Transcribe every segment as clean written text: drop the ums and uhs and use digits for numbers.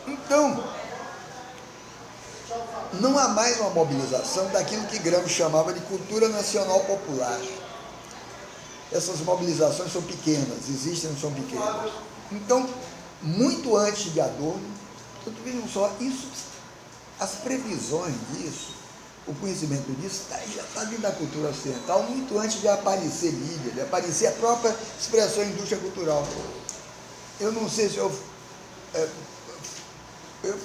Então, não há mais uma mobilização daquilo que Gramsci chamava de cultura nacional popular. Essas mobilizações são pequenas, existem, não são pequenas. Então, muito antes de Adorno, vejam só, isso, as previsões disso, o conhecimento disso já está dentro da cultura ocidental, muito antes de aparecer mídia, de aparecer a própria expressão indústria cultural. Eu não sei se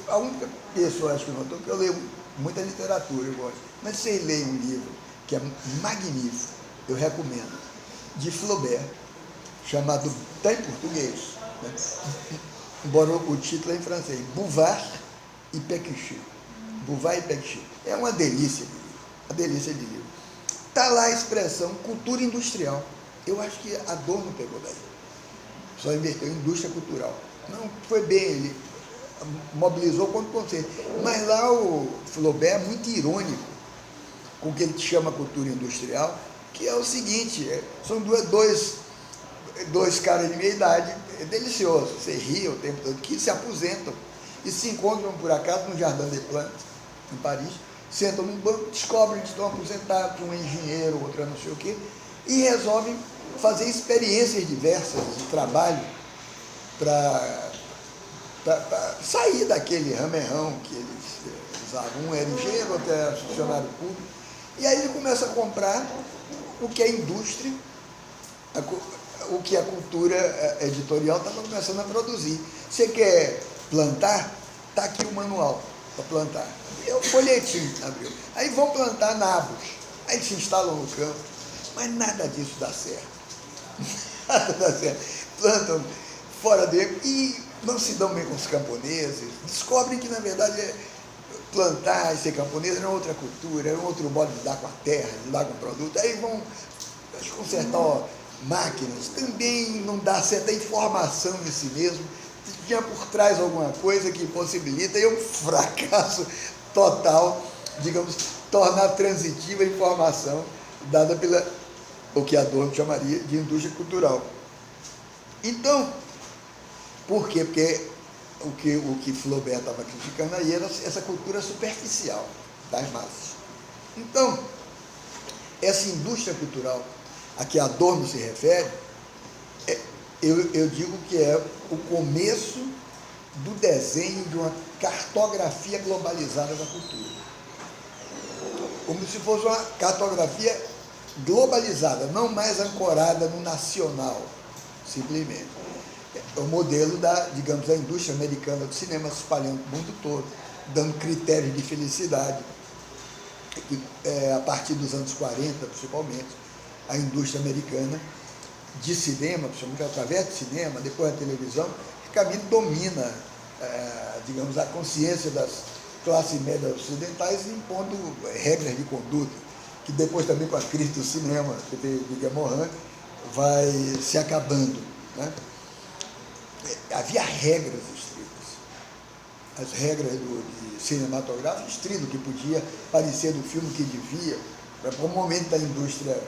a única pessoa, acho que notou, que eu leio muita literatura, eu gosto, mas se você lê um livro que é magnífico, eu recomendo, de Flaubert, chamado, está em português, né? Embora o título é em francês, Bouvard e Pécuchet. Bouvard e Pécuchet. É uma delícia de livro, uma delícia de livro. Está lá a expressão cultura industrial. Eu acho que Adorno pegou daí. Só inverteu indústria cultural. Não foi bem, ele mobilizou quanto conceito. Mas lá o Flaubert é muito irônico com o que ele chama cultura industrial, que é o seguinte, são dois caras de meia idade, é delicioso, você ri o tempo todo, que se aposentam e se encontram por acaso no Jardin des Plantes, em Paris, sentam num banco, descobrem que estão aposentados, um é engenheiro, outro é não sei o quê, e resolvem fazer experiências diversas de trabalho para sair daquele ramerrão que eles usavam. Um era engenheiro, outro era funcionário público, e aí ele começa a comprar o que a indústria, o que a cultura editorial estava começando a produzir. Você quer plantar? Está aqui o manual para plantar. É o folhetim, abriu. Aí vão plantar nabos. Aí se instalam no campo. Mas nada disso dá certo. Nada dá certo. Plantam fora dele e não se dão bem com os camponeses. Descobrem que, na verdade, plantar e ser camponês era outra cultura, era um outro modo de lidar com a terra, de lidar com o produto. Aí vão consertar máquinas, também não dá certa informação de si mesmo, tinha por trás alguma coisa que possibilita, e é um fracasso total, digamos, tornar transitiva a informação dada pela, o que Adorno chamaria de indústria cultural. Então, por quê? Porque o que Flaubert estava criticando aí era essa cultura superficial das massas. Então, essa indústria cultural a que Adorno se refere, eu digo que é o começo do desenho de uma cartografia globalizada da cultura. Como se fosse uma cartografia globalizada, não mais ancorada no nacional, simplesmente. É o modelo digamos, da indústria americana do cinema se espalhando no mundo todo, dando critérios de felicidade, a partir dos anos 40, principalmente. A indústria americana de cinema, principalmente através do cinema, depois da televisão, que domina, digamos, a consciência das classes médias ocidentais, impondo regras de conduta, que depois também com a crise do cinema, de Guillermo vai se acabando, né? Havia regras estritas. As regras de cinematográfico estritas, que podia parecer do filme que devia, para o momento da indústria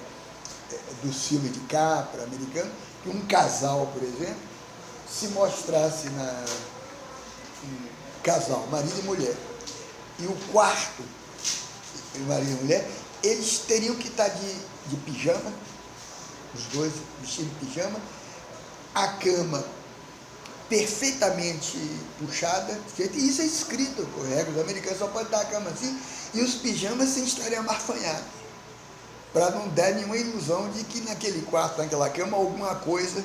do filme de Capra americano, que um casal, por exemplo, se mostrasse casal, marido e mulher, e o quarto, marido e mulher, eles teriam que estar de pijama, os dois vestidos de pijama, a cama perfeitamente puxada, e isso é escrito por regras americanas, só pode estar a cama assim, e os pijamas sem estarem amarfanhados, para não dar nenhuma ilusão de que naquele quarto, naquela cama, alguma coisa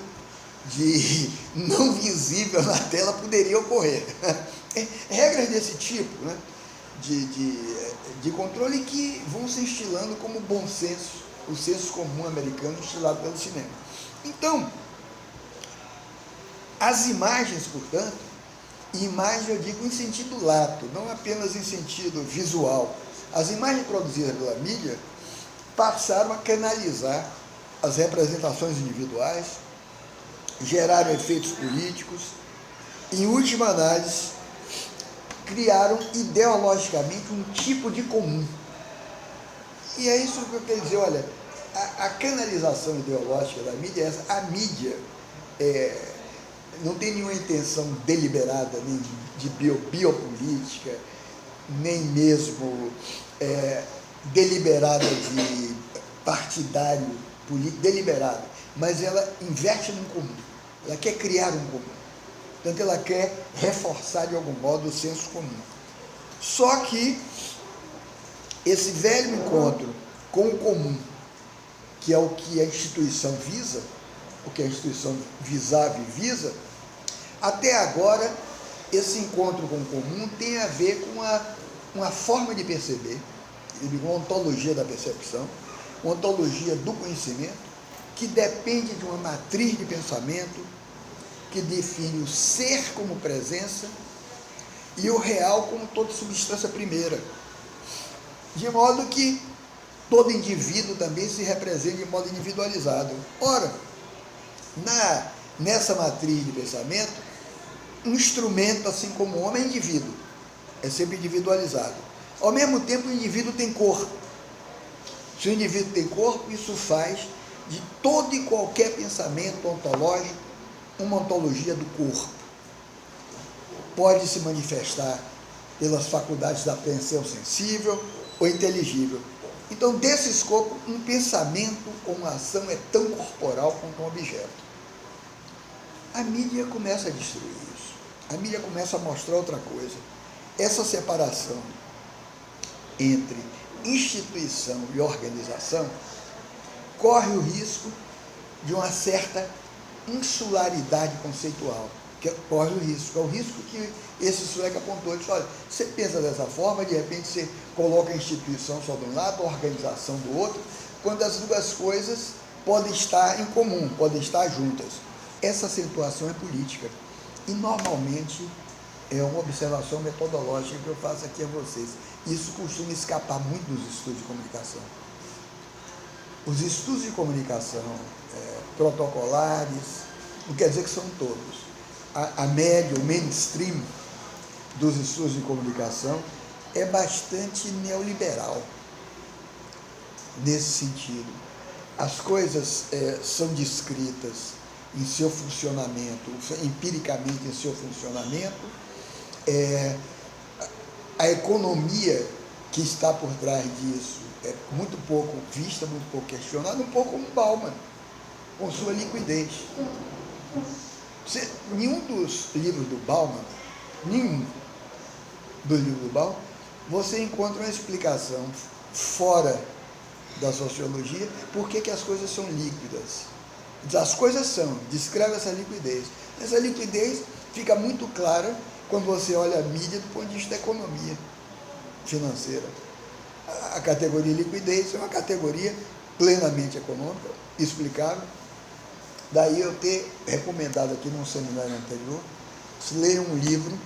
de não visível na tela poderia ocorrer. Regras desse tipo, né, de controle que vão se instilando como bom senso, o senso comum americano instilado pelo cinema. Então, as imagens, portanto, imagem eu digo em sentido lato, não apenas em sentido visual, as imagens produzidas pela mídia passaram a canalizar as representações individuais, geraram efeitos políticos, em última análise, criaram ideologicamente um tipo de comum. E é isso que eu quero dizer, olha, a canalização ideológica da mídia é essa. A mídia não tem nenhuma intenção deliberada, nem de biopolítica, nem mesmo deliberada de partidário, deliberada, mas ela inverte num comum, ela quer criar um comum, portanto ela quer reforçar de algum modo o senso comum. Só que esse velho encontro com o comum, que é o que a instituição visa, o que a instituição visava e visa, até agora esse encontro com o comum tem a ver com uma forma de perceber, uma ontologia da percepção, uma ontologia do conhecimento, que depende de uma matriz de pensamento que define o ser como presença e o real como toda substância primeira, de modo que todo indivíduo também se representa de modo individualizado. Ora, nessa matriz de pensamento, um instrumento, assim como o homem, é indivíduo, é sempre individualizado. Ao mesmo tempo, o indivíduo tem corpo. Se o indivíduo tem corpo, isso faz de todo e qualquer pensamento ontológico uma ontologia do corpo. Pode se manifestar pelas faculdades da apreensão sensível ou inteligível. Então, desse escopo, um pensamento ou uma ação é tão corporal quanto um objeto. A mídia começa a destruir isso. A mídia começa a mostrar outra coisa. Essa separação entre instituição e organização corre o risco de uma certa insularidade conceitual. Que corre o risco. É o risco que esse sueco apontou. Ele disse, olha, você pensa dessa forma, de repente você coloca a instituição só de um lado, a organização do outro, quando as duas coisas podem estar em comum, podem estar juntas. Essa acentuação é política. E, normalmente, é uma observação metodológica que eu faço aqui a vocês. Isso costuma escapar muito dos estudos de comunicação. Os estudos de comunicação protocolares, não quer dizer que são todos. A média, o mainstream dos estudos de comunicação é bastante neoliberal, nesse sentido. As coisas são descritas em seu funcionamento, empiricamente em seu funcionamento, a economia que está por trás disso é muito pouco vista, muito pouco questionada, um pouco como Bauman, com sua liquidez. Nenhum dos livros do Bauman, você encontra uma explicação fora da sociologia por que as coisas são líquidas. As coisas são, descreve essa liquidez. Essa liquidez fica muito clara quando você olha a mídia do ponto de vista da economia financeira. A categoria liquidez é uma categoria plenamente econômica, explicável. Daí eu ter recomendado aqui num seminário anterior, se leia um livro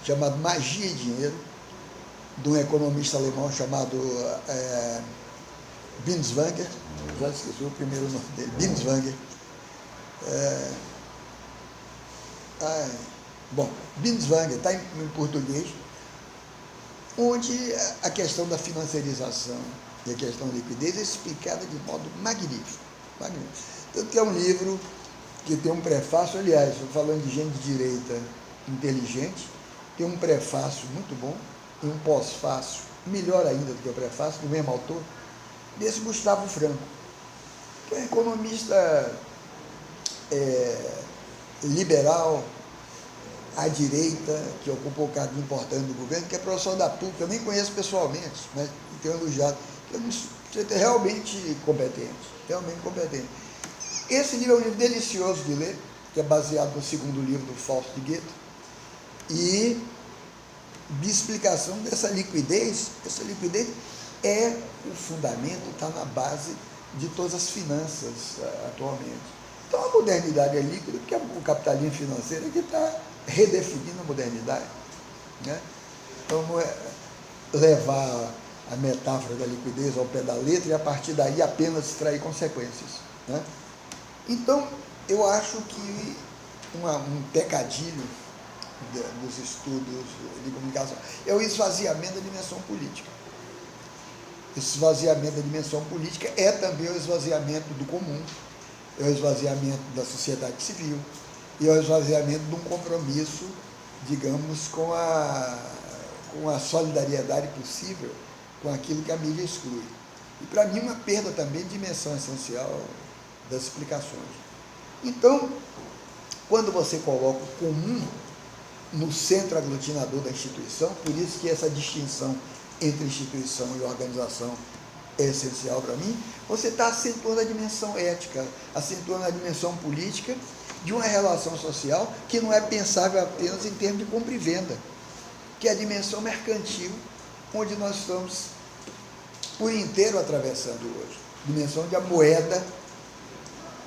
chamado Magia e Dinheiro, de um economista alemão chamado Binswanger, já esqueci o primeiro nome dele, Binswanger. Binswanger, está em português, onde a questão da financiarização e a questão da liquidez é explicada de modo magnífico. Tanto que é um livro que tem um prefácio, aliás, falando de gente de direita inteligente, tem um prefácio muito bom e um pós-fácio, melhor ainda do que o prefácio, do mesmo autor, desse Gustavo Franco, que é um economista liberal, à direita, que ocupou um cargo importante do governo, que é professor da PUC, eu nem conheço pessoalmente, mas tenho elogiado, você é realmente competente. Esse livro é um livro delicioso de ler, que é baseado no segundo livro do Fausto de Goethe, e de explicação dessa liquidez. Essa liquidez é o fundamento, está na base de todas as finanças atualmente. Então a modernidade é líquida, porque o capitalismo financeiro é que está redefinindo a modernidade, né? Então não é levar a metáfora da liquidez ao pé da letra e a partir daí apenas extrair consequências, né? Então eu acho que um pecadilho dos estudos de comunicação é o esvaziamento da dimensão política. Esse esvaziamento da dimensão política é também o esvaziamento do comum, é o esvaziamento da sociedade civil, e ao esvaziamento de um compromisso, digamos, com a solidariedade possível com aquilo que a mídia exclui. E, para mim, uma perda também de dimensão essencial das explicações. Então, quando você coloca o comum no centro aglutinador da instituição, por isso que essa distinção entre instituição e organização é essencial para mim, você está acentuando a dimensão ética, acentuando a dimensão política de uma relação social que não é pensável apenas em termos de compra e venda, que é a dimensão mercantil, onde nós estamos por inteiro atravessando hoje. Dimensão de a moeda,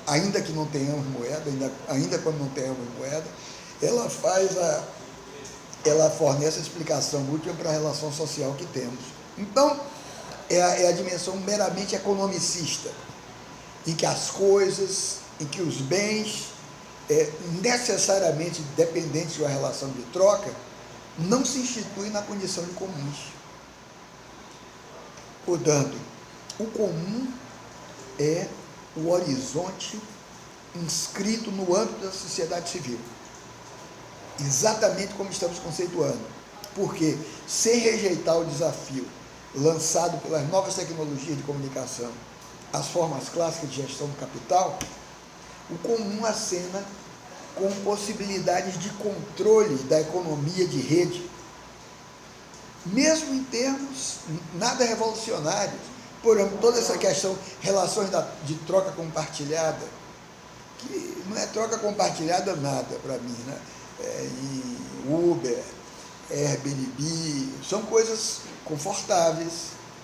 ainda que não tenhamos moeda, ainda quando não tenhamos moeda, ela fornece a explicação útil para a relação social que temos. Então, é a dimensão meramente economicista, em que as coisas, em que os bens, necessariamente dependentes de uma relação de troca, não se instituem na condição de comuns. Portanto, o comum é o horizonte inscrito no âmbito da sociedade civil, exatamente como estamos conceituando, porque sem rejeitar o desafio lançado pelas novas tecnologias de comunicação, as formas clássicas de gestão do capital, o comum acena com possibilidades de controle da economia de rede, mesmo em termos nada revolucionários. Por exemplo, toda essa questão, relações de troca compartilhada, que não é troca compartilhada nada para mim, né? Em Uber, Airbnb, são coisas confortáveis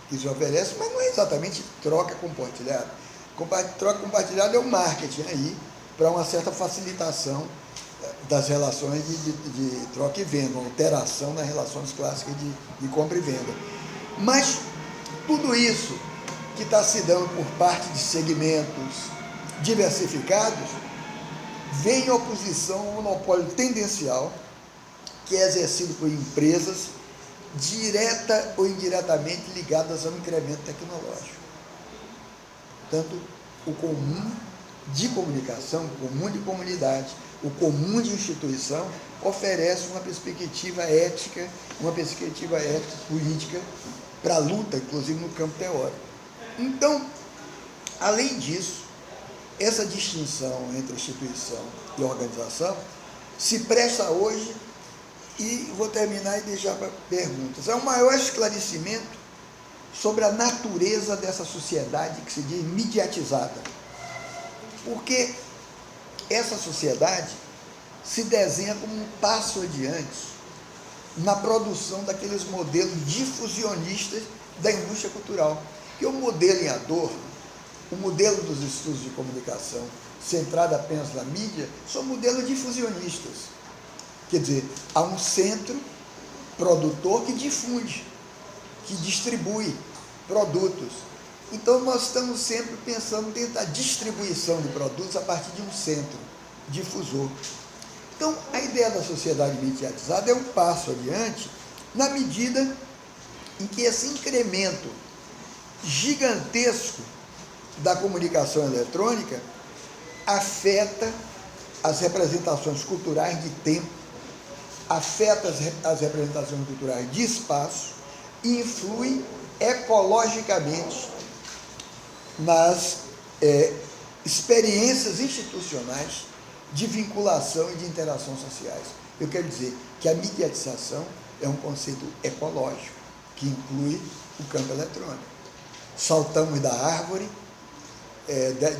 que se oferecem, mas não é exatamente troca compartilhada. Troca compartilhada é o marketing aí, para uma certa facilitação das relações de troca e venda, uma alteração nas relações clássicas de compra e venda. Mas tudo isso que está se dando por parte de segmentos diversificados vem em oposição ao monopólio tendencial que é exercido por empresas direta ou indiretamente ligadas ao incremento tecnológico. Portanto, o comum de comunicação, o comum de comunidade, o comum de instituição oferece uma perspectiva ética política para a luta, inclusive no campo teórico. Então, além disso, essa distinção entre instituição e organização se presta hoje, e vou terminar e deixar para perguntas, é o maior esclarecimento sobre a natureza dessa sociedade que se diz mediatizada. Porque essa sociedade se desenha como um passo adiante na produção daqueles modelos difusionistas da indústria cultural. Que o modelo em Adorno, o modelo dos estudos de comunicação, centrado apenas na mídia, são modelos difusionistas. Quer dizer, há um centro produtor que difunde, que distribui produtos. Então, nós estamos sempre pensando dentro da distribuição de produtos a partir de um centro difusor. Então, a ideia da sociedade mediatizada é um passo adiante na medida em que esse incremento gigantesco da comunicação eletrônica afeta as representações culturais de tempo, afeta as representações culturais de espaço e influi ecologicamente nas experiências institucionais de vinculação e de interação sociais. Eu quero dizer que a mediatização é um conceito ecológico que inclui o campo eletrônico. Saltamos da árvore,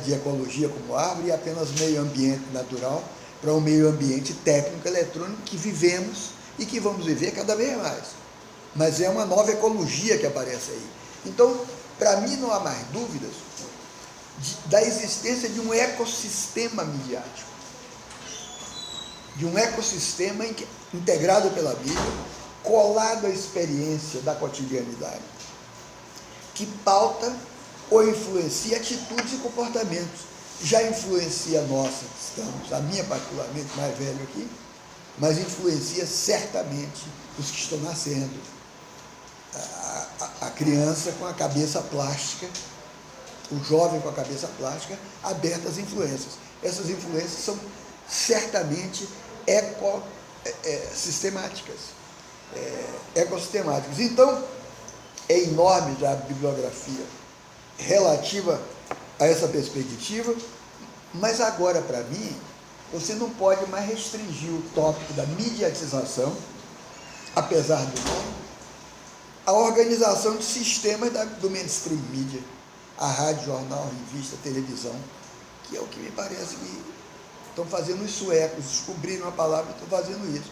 de ecologia como árvore, e apenas meio ambiente natural, para um meio ambiente técnico eletrônico que vivemos e que vamos viver cada vez mais. Mas é uma nova ecologia que aparece aí. Então, para mim não há mais dúvidas da existência de um ecossistema midiático, de um ecossistema integrado pela mídia, colado à experiência da cotidianidade, que pauta ou influencia atitudes e comportamentos. Já influencia a minha particularmente, mais velho aqui, mas influencia certamente os que estão nascendo. A criança com a cabeça plástica, o jovem com a cabeça plástica, aberta às influências. Essas influências certamente ecossistemáticas. Então, é enorme já a bibliografia relativa a essa perspectiva, mas agora, para mim, você não pode mais restringir o tópico da mediatização, apesar do nome, à organização de sistemas do mainstream media, a rádio, jornal, revista, televisão, que é o que me parece que estão fazendo os suecos, descobriram a palavra e estão fazendo isso.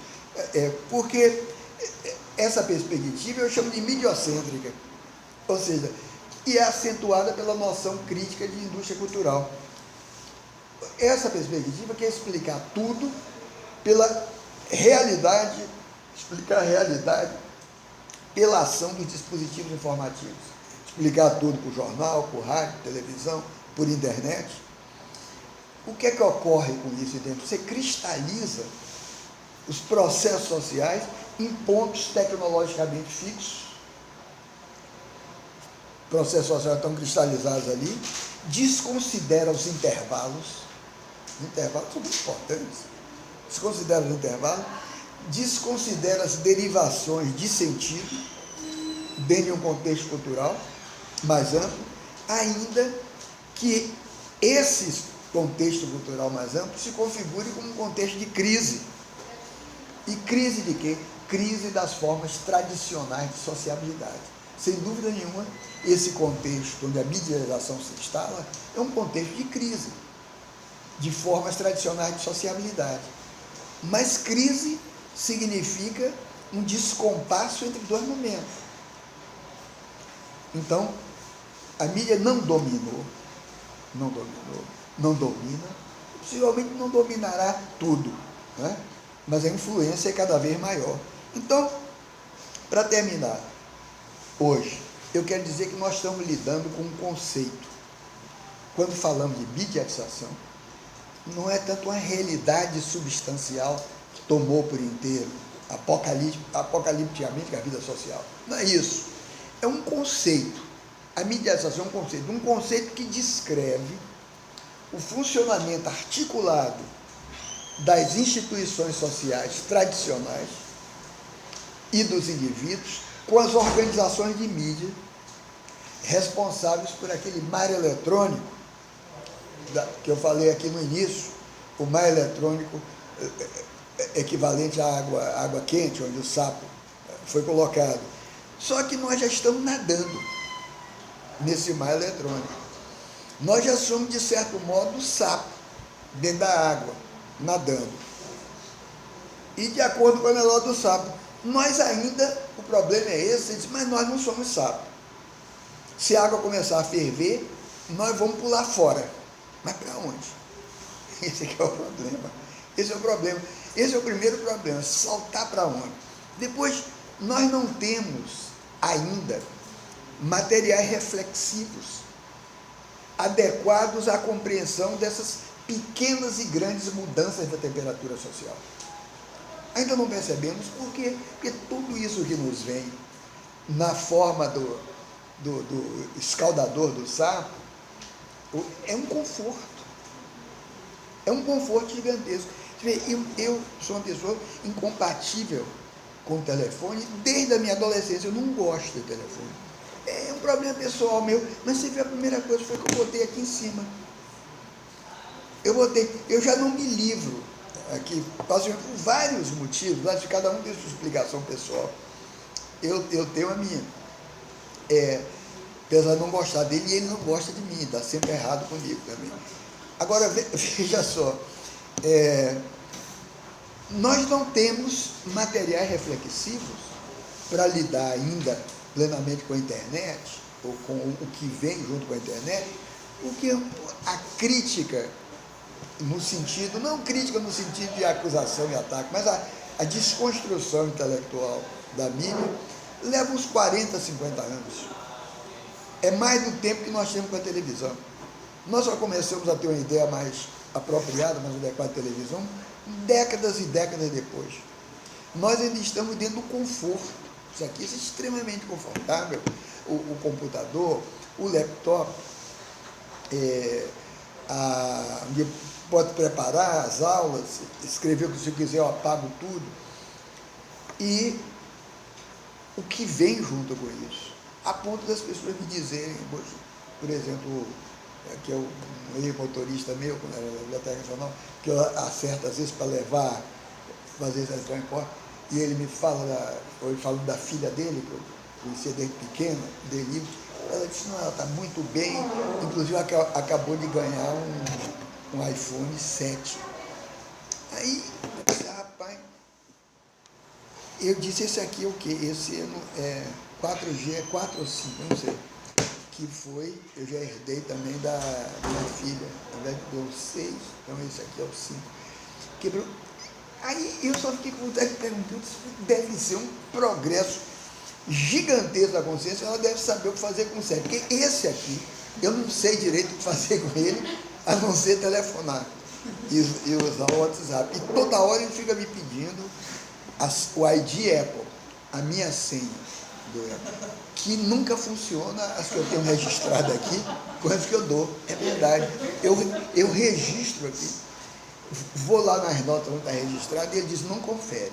Porque essa perspectiva eu chamo de mediocêntrica, ou seja, e é acentuada pela noção crítica de indústria cultural. Essa perspectiva quer explicar tudo pela realidade, explicar a realidade pela ação dos dispositivos informativos. Explicar tudo por jornal, por rádio, televisão, por internet. O que é que ocorre com isso dentro? Você cristaliza os processos sociais em pontos tecnologicamente fixos. Processos sociais estão cristalizados ali, desconsidera os intervalos. Os intervalos são muito importantes. Desconsidera os intervalos, desconsidera as derivações de sentido dentro de um contexto cultural mais amplo, ainda que esse contexto cultural mais amplo se configure como um contexto de crise. E crise de quê? Crise das formas tradicionais de sociabilidade. Sem dúvida nenhuma, esse contexto onde a medialização se instala é um contexto de crise, de formas tradicionais de sociabilidade. Mas crise significa um descompasso entre dois momentos. Então, a mídia não dominou, não domina, possivelmente não dominará tudo, né? Mas a influência é cada vez maior. Então, para terminar, hoje, eu quero dizer que nós estamos lidando com um conceito. Quando falamos de mediatização, não é tanto uma realidade substancial que tomou por inteiro, apocalipticamente, a vida social. Não é isso. É um conceito. A mediatização é um conceito que descreve o funcionamento articulado das instituições sociais tradicionais e dos indivíduos com as organizações de mídia responsáveis por aquele mar eletrônico que eu falei aqui no início, o mar eletrônico equivalente à água quente, onde o sapo foi colocado. Só que nós já estamos nadando nesse mar eletrônico. Nós já somos, de certo modo, sapo dentro da água, nadando. E de acordo com a analogia do sapo, nós ainda, o problema é esse, mas nós não somos sapo. Se a água começar a ferver, nós vamos pular fora. Mas para onde? Esse aqui é o problema. Esse é o problema. Esse é o primeiro problema, saltar para onde? Depois, nós não temos ainda materiais reflexivos adequados à compreensão dessas pequenas e grandes mudanças da temperatura social. Ainda não percebemos por quê? Porque tudo isso que nos vem na forma do escaldador do sapo é um conforto. É um conforto gigantesco. Eu sou uma pessoa incompatível com o telefone desde a minha adolescência. Eu não gosto de telefone. É um problema pessoal meu. Mas você vê, a primeira coisa foi que eu botei aqui em cima. Eu já não me livro aqui, por vários motivos, mas de cada um tem sua explicação pessoal. Eu tenho a minha. Apesar de não gostar dele, e ele não gosta de mim, está sempre errado comigo também. Agora, veja só, nós não temos materiais reflexivos para lidar ainda plenamente com a internet, ou com o que vem junto com a internet, porque a crítica, no sentido, não crítica no sentido de acusação e ataque, mas a desconstrução intelectual da mídia leva uns 40, 50 anos. É mais do tempo que nós temos com a televisão. Nós só começamos a ter uma ideia mais apropriada, mais adequada de televisão, décadas e décadas depois. Nós ainda estamos dentro do conforto. Isso aqui é extremamente confortável. O computador, o laptop, pode preparar as aulas, escrever o que você quiser, eu apago tudo. E o que vem junto com isso, a ponto das pessoas me dizerem, por exemplo, que é um motorista meu, quando era na Biblioteca Nacional, que eu acerto às vezes para levar, fazer esse transporte, e ele me fala, ou falando da filha dele, que eu conhecia desde pequena, dele, ela disse, não, ela está muito bem, inclusive acabou de ganhar um iPhone 7. Aí, eu disse, rapaz, eu disse, esse aqui é o quê? Esse é 4G, é 4 ou 5, não sei. Que foi, eu já herdei também da minha filha, na verdade deu 6, então esse aqui é o 5. Quebrou. Aí eu só fiquei com vontade de perguntar, isso deve ser um progresso gigantesco da consciência, ela deve saber o que fazer com o 7. Porque esse aqui, eu não sei direito o que fazer com ele, a não ser telefonar e usar o WhatsApp. E toda hora ele fica me pedindo o ID Apple, a minha senha do Apple, que nunca funciona, as que eu tenho registrado aqui, com as que eu dou. É verdade. Eu registro aqui, vou lá nas notas onde está registrado e ele diz, não confere.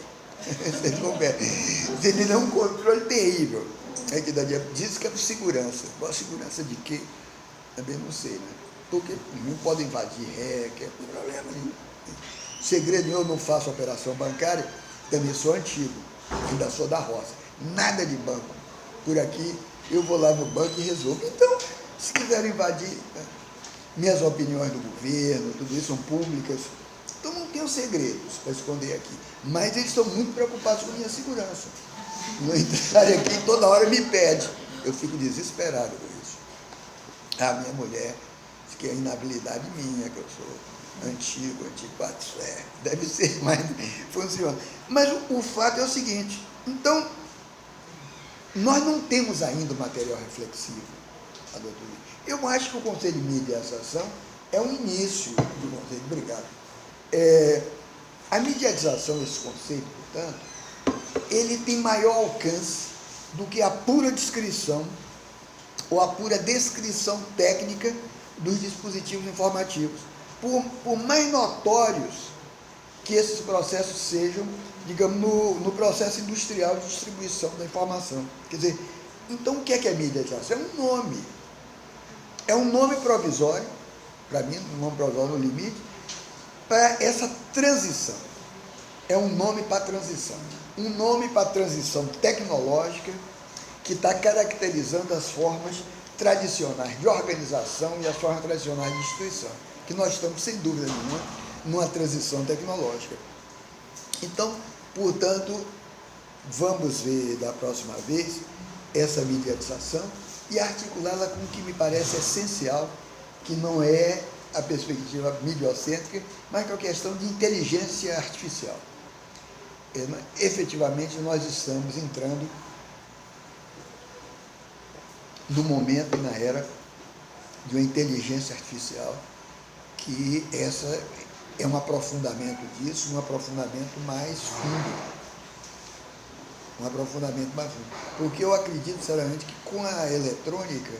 Ele dá um controle terrível. Diz que é por segurança. Qual segurança de quê? Também não sei, né? Porque não pode invadir hacker, problema nenhum. Segredo, eu não faço operação bancária, também sou antigo, ainda sou da roça. Nada de banco. Por aqui, eu vou lá no banco e resolvo. Então, se quiserem invadir, né, minhas opiniões do governo, tudo isso são públicas. Então, não tenho segredos para esconder aqui. Mas eles estão muito preocupados com a minha segurança. Não entrarem aqui, toda hora me pede. Eu fico desesperado com isso. A minha mulher diz que é inabilidade minha, que eu sou antiquado, deve ser, mas funciona. Mas o fato é o seguinte, então, nós não temos ainda o material reflexivo, a doutrina. Eu acho que o Conselho de Mediação é o início do conceito. Obrigado. A mediatização, esse conceito, portanto, ele tem maior alcance do que a pura descrição ou a pura descrição técnica dos dispositivos informativos. Por mais notórios que esses processos sejam, digamos, no processo industrial de distribuição da informação. Quer dizer, então o que é mediatização? É um nome. É um nome provisório, para mim, um nome provisório no limite, para essa transição. É um nome para transição. Um nome para transição tecnológica que está caracterizando as formas tradicionais de organização e as formas tradicionais de instituição, que nós estamos, sem dúvida nenhuma, numa transição tecnológica. Então, portanto, vamos ver da próxima vez essa mediatização e articulá-la com o que me parece essencial, que não é a perspectiva mediocêntrica, mas que é a questão de inteligência artificial. Efetivamente, nós estamos entrando no momento e na era de uma inteligência artificial, que essa é um aprofundamento disso, um aprofundamento mais fundo. Um aprofundamento mais fundo. Porque eu acredito, sinceramente, que com a eletrônica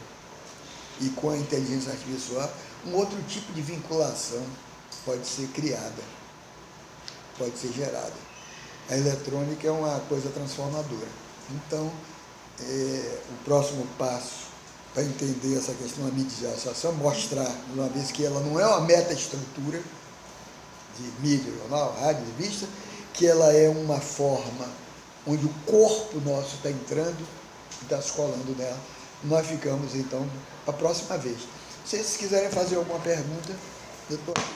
e com a inteligência artificial, um outro tipo de vinculação pode ser criada, pode ser gerada. A eletrônica é uma coisa transformadora. Então, o próximo passo para entender essa questão da mediatização, mostrar, uma vez que ela não é uma meta-estrutura de mídia, jornal, rádio, revista, que ela é uma forma onde o corpo nosso está entrando e está se colando nela. Nós ficamos, então, para a próxima vez. Se vocês quiserem fazer alguma pergunta, eu estou aqui.